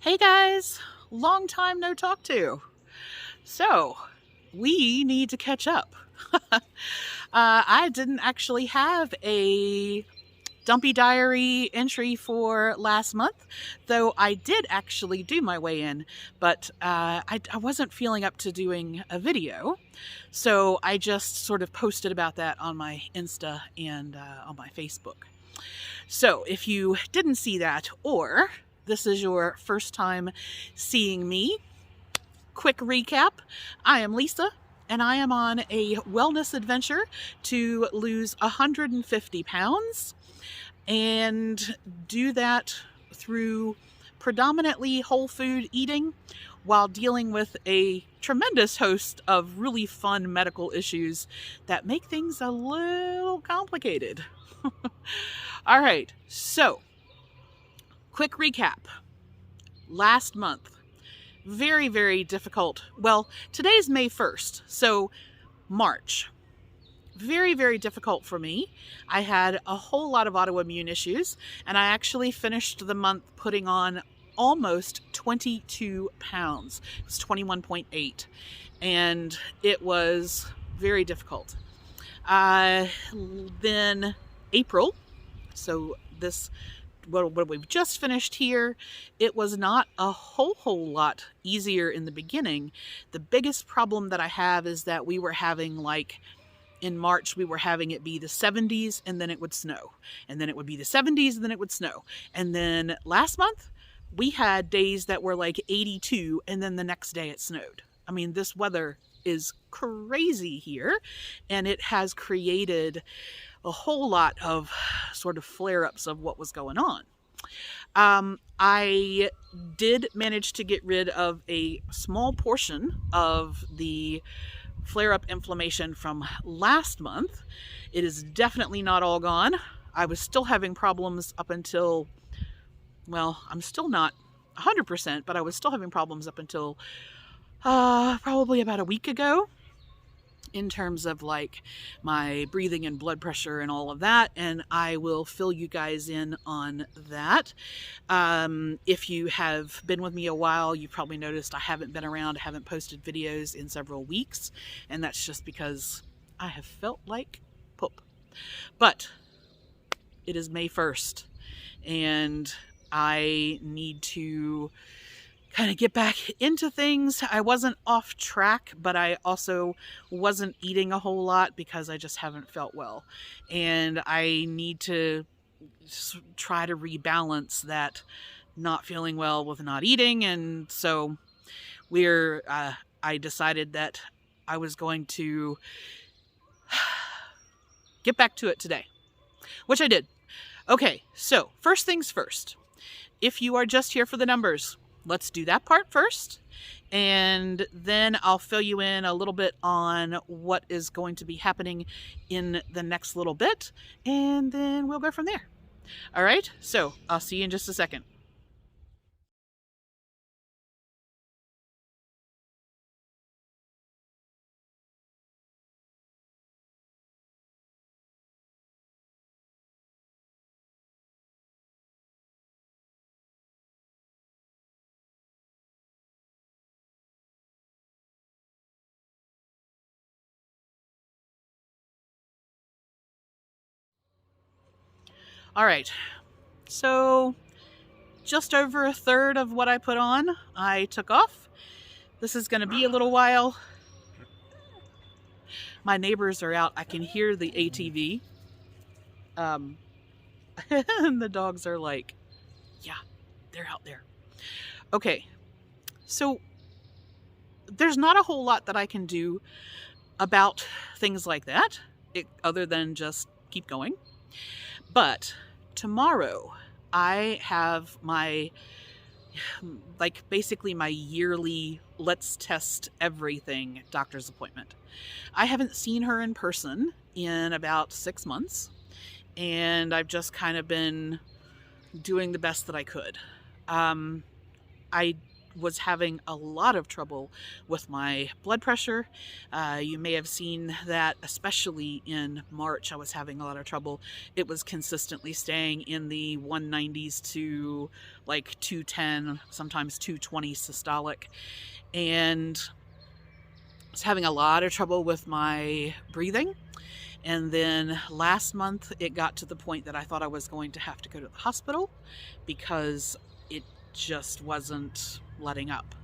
Hey guys, long time no talk to. So, we need to catch up. I didn't actually have a dumpy diary entry for last month, though I did actually do my weigh in, but I wasn't feeling up to doing a video. So I just sort of posted about that on my Insta and on my Facebook. So if you didn't see that, or this is your first time seeing me, quick recap. I am Lisa, and I am on a wellness adventure to lose 150 pounds and do that through predominantly whole food eating while dealing with a tremendous host of really fun medical issues that make things a little complicated. All right, so quick recap. Last month, very, very difficult. Well, today's May 1st, so March. Very, very difficult for me. I had a whole lot of autoimmune issues, and I actually finished the month putting on almost 22 pounds. It was 21.8, and it was very difficult. Then April, so this what we've just finished here, it was not a whole lot easier in the beginning. The biggest problem that I have is that we were having, like, in March, we were having it be the 70s and then it would snow. And then it would be the 70s and then it would snow. And then last month, we had days that were like 82 and then the next day it snowed. I mean, this weather is crazy here, and it has created a whole lot of sort of flare-ups of what was going on. I did manage to get rid of a small portion of the flare-up inflammation from last month. It is definitely not all gone. I was still having problems up until, well, I'm still not 100%, but I was still having problems up until probably about a week ago, in terms of like my breathing and blood pressure and all of that, and I will fill you guys in on that. If you have been with me a while, you've probably noticed I haven't been around, I haven't posted videos in several weeks, and that's just because I have felt like poop. But it is May 1st, and I need to kind of get back into things. I wasn't off track, but I also wasn't eating a whole lot because I just haven't felt well. And I need to try to rebalance that not feeling well with not eating. And so I decided that I was going to get back to it today, which I did. Okay, so first things first. If you are just here for the numbers, let's do that part first, and then I'll fill you in a little bit on what is going to be happening in the next little bit, and then we'll go from there. All right, so I'll see you in just a second. All right, so just over a third of what I put on, I took off. This is going to be a little while. My neighbors are out. I can hear the ATV. And the dogs are like, yeah, they're out there. Okay, so there's not a whole lot that I can do about things like that, other than just keep going. But tomorrow I have my, basically my yearly let's test everything doctor's appointment. I haven't seen her in person in about 6 months, and I've just kind of been doing the best that I could. I was having a lot of trouble with my blood pressure. You may have seen that, especially in March, I was having a lot of trouble. It was consistently staying in the 190s to like 210, sometimes 220 systolic. And I was having a lot of trouble with my breathing. And then last month, it got to the point that I thought I was going to have to go to the hospital because it just wasn't letting up.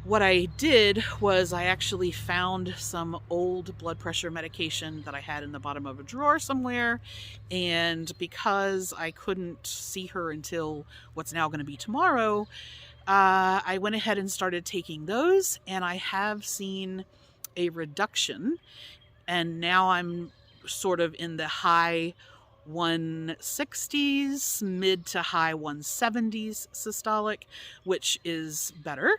What I did was I actually found some old blood pressure medication that I had in the bottom of a drawer somewhere. And because I couldn't see her until what's now going to be tomorrow, I went ahead and started taking those, and I have seen a reduction. And now I'm sort of in the high 160s, mid to high 170s systolic, which is better.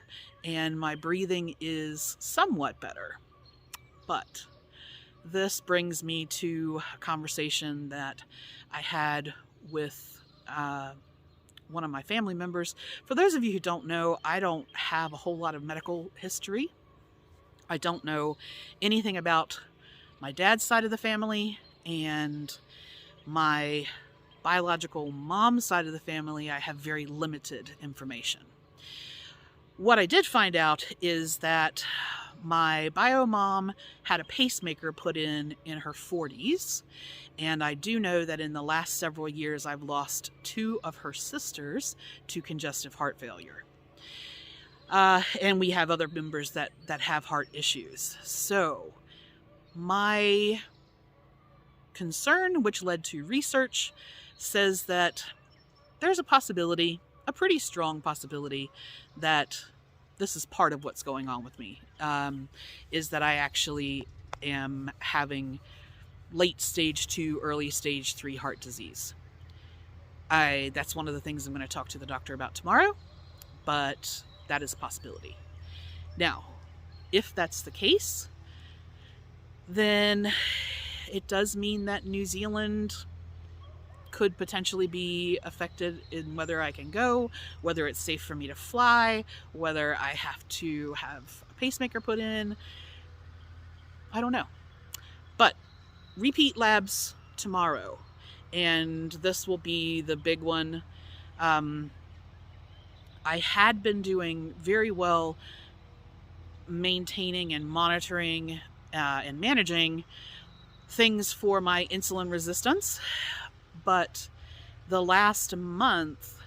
And my breathing is somewhat better. But this brings me to a conversation that I had with one of my family members. For those of you who don't know, I don't have a whole lot of medical history. I don't know anything about my dad's side of the family, and my biological mom's side of the family, I have very limited information. What I did find out is that my bio mom had a pacemaker put in her 40s, and I do know that in the last several years I've lost 2 of her sisters to congestive heart failure. And we have other members that have heart issues. So my concern, which led to research, says that there's a possibility, a pretty strong possibility, that this is part of what's going on with me, is that I actually am having late stage 2, early stage 3 heart disease. That's one of the things I'm going to talk to the doctor about tomorrow, but that is a possibility. Now, if that's the case, then it does mean that New Zealand could potentially be affected in whether I can go, whether it's safe for me to fly, whether I have to have a pacemaker put in. I don't know. But repeat labs tomorrow, and this will be the big one. I had been doing very well maintaining and monitoring and managing things for my insulin resistance, but the last month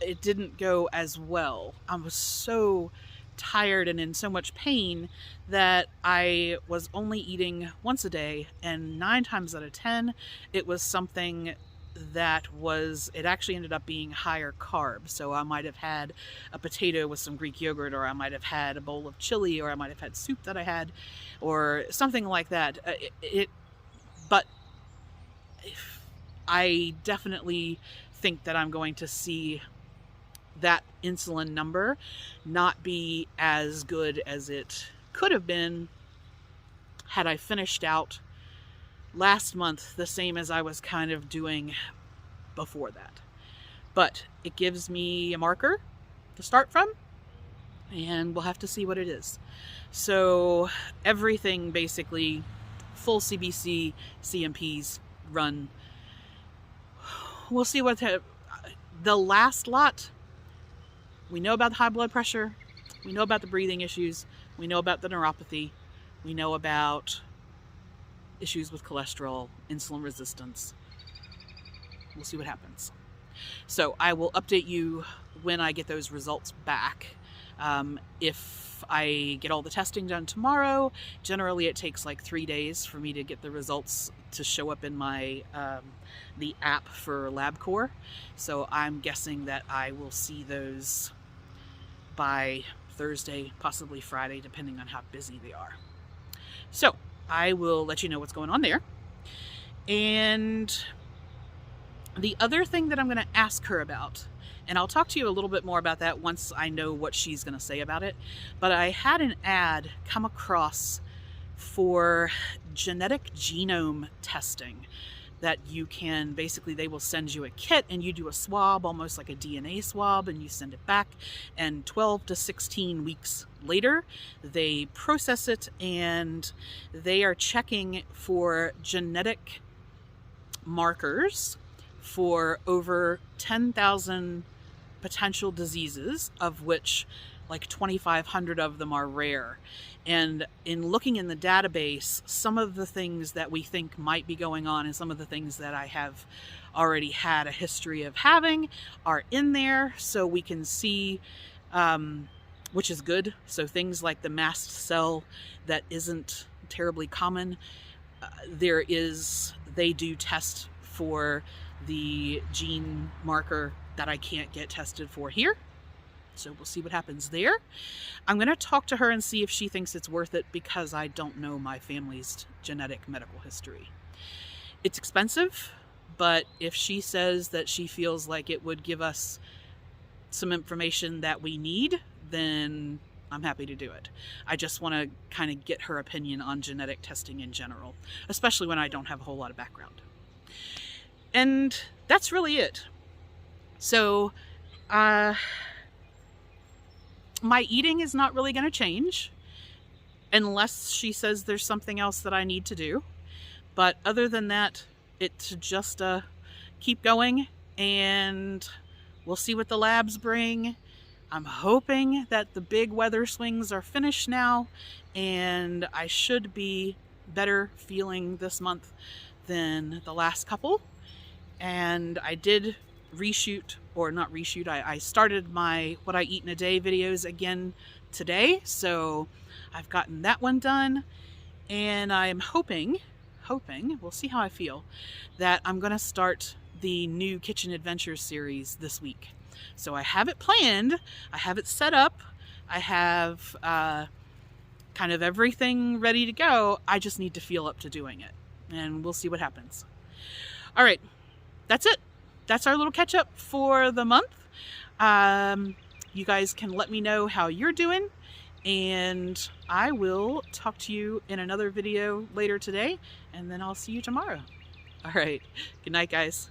it didn't go as well. I was so tired and in so much pain that I was only eating once a day, and 9 times out of 10 it was something that it actually ended up being higher carb. So I might have had a potato with some Greek yogurt, or I might have had a bowl of chili, or I might have had soup that I had, or something like that. But I definitely think that I'm going to see that insulin number not be as good as it could have been had I finished out last month the same as I was kind of doing before that. But it gives me a marker to start from, and we'll have to see what it is. So everything basically, full CBC, CMPs run. We'll see what the last lot. We know about the high blood pressure. We know about the breathing issues. We know about the neuropathy. We know about issues with cholesterol, insulin resistance. We'll see what happens. So I will update you when I get those results back. If I get all the testing done tomorrow, generally it takes like 3 days for me to get the results to show up in my the app for LabCorp. So I'm guessing that I will see those by Thursday, possibly Friday, depending on how busy they are. So I will let you know what's going on there. And the other thing that I'm going to ask her about, and I'll talk to you a little bit more about that once I know what she's going to say about it, but I had an ad come across for genetic genome testing. that you can basically, they will send you a kit and you do a swab, almost like a DNA swab, and you send it back, and 12 to 16 weeks later they process it, and they are checking for genetic markers for over 10,000 potential diseases, of which like 2,500 of them are rare. And in looking in the database, some of the things that we think might be going on and some of the things that I have already had a history of having are in there, so we can see, which is good. So things like the mast cell that isn't terribly common, they do test for the gene marker that I can't get tested for here. So we'll see what happens there. I'm going to talk to her and see if she thinks it's worth it, because I don't know my family's genetic medical history. It's expensive, but if she says that she feels like it would give us some information that we need, then I'm happy to do it. I just want to kind of get her opinion on genetic testing in general, especially when I don't have a whole lot of background. And that's really it. So, my eating is not really going to change unless she says there's something else that I need to do. But other than that, it's just keep going, and we'll see what the labs bring. I'm hoping that the big weather swings are finished now, and I should be better feeling this month than the last couple. And I did reshoot, or not reshoot, I started my what I eat in a day videos again today, so I've gotten that one done, and I'm hoping, we'll see how I feel, that I'm gonna start the new Kitchen Adventures series this week. So I have it planned, I have it set up, I have kind of everything ready to go. I just need to feel up to doing it, and we'll see what happens. All right, that's it. That's our little catch up for the month. You guys can let me know how you're doing, and I will talk to you in another video later today, and then I'll see you tomorrow. All right, good night, guys.